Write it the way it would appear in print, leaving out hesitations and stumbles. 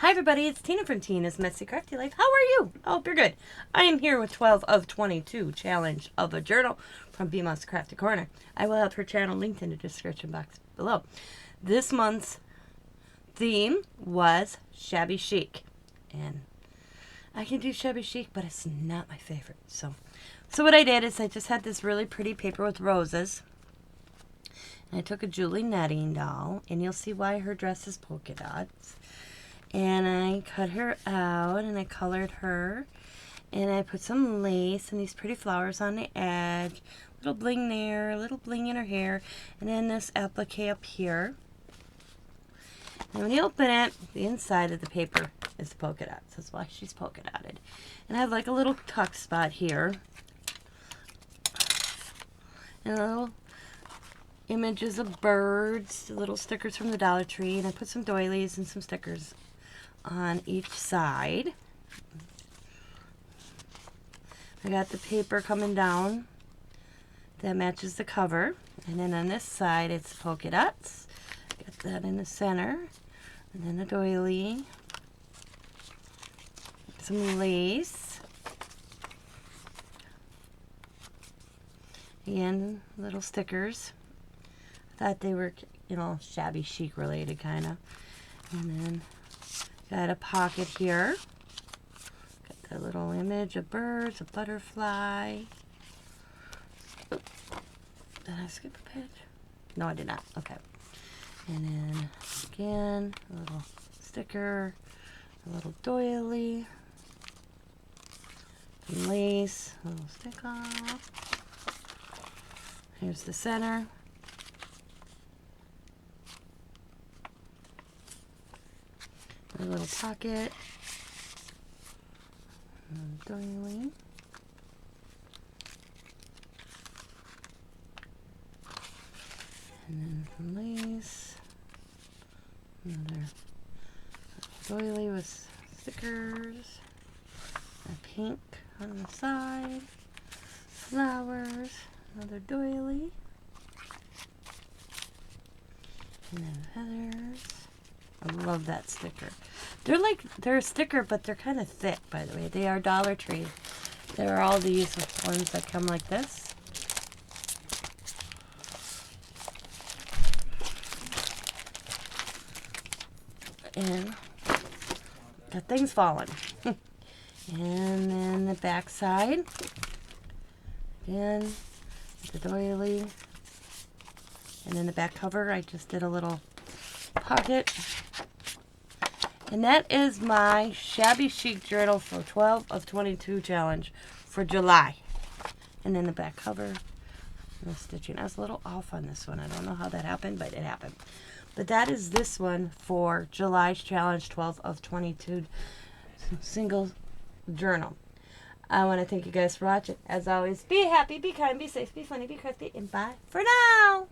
Hi everybody, it's Tina from Tina's Messy Crafty Life. How are you? I hope you're good. I am here with 12 of 22 challenge of a journal from BMO's Crafty Corner. I will have her channel linked in the description box below. This month's theme was Shabby Chic. And I can do Shabby Chic, but it's not my favorite. So what I did is I just had this really pretty paper with roses. And I took a Julie netting doll, and you'll see why her dress is polka dots. And I cut her out, and I colored her, and I put some lace and these pretty flowers on the edge, little bling there, a little bling in her hair, and then this applique up here. And when you open it, the inside of the paper is the polka dots. That's why she's polka dotted. And I have like a little tuck spot here, and little images of birds, little stickers from the Dollar Tree, and I put some doilies and some stickers on each side. I got the paper coming down that matches the cover, and then on this side it's polka dots. Got that in the center, and then a doily, some lace, and little stickers. I thought they were, you know, shabby chic related kind of. And then got a pocket here. Got that little image of birds, a butterfly. Oop. Did I skip a page? No, I did not. Okay. And then again, a little sticker, a little doily, some lace, a little stick off. Here's the center. A little pocket, doily, and then some lace, another doily with stickers, a pink on the side, flowers, another doily, and then feathers. I love that sticker. They're a sticker, but they're kind of thick, by the way. They are Dollar Tree. There are all these ones that come like this. And that thing's falling. And then the back side. Again, the doily. And then the back cover, I just did a little pocket. And that is my Shabby Chic journal for 12 of 22 challenge for July. And then the back cover, the stitching. I was a little off on this one. I don't know how that happened, but it happened. But that is this one for July's challenge 12 of 22 single journal. I want to thank you guys for watching. As always, be happy, be kind, be safe, be funny, be crafty, and bye for now.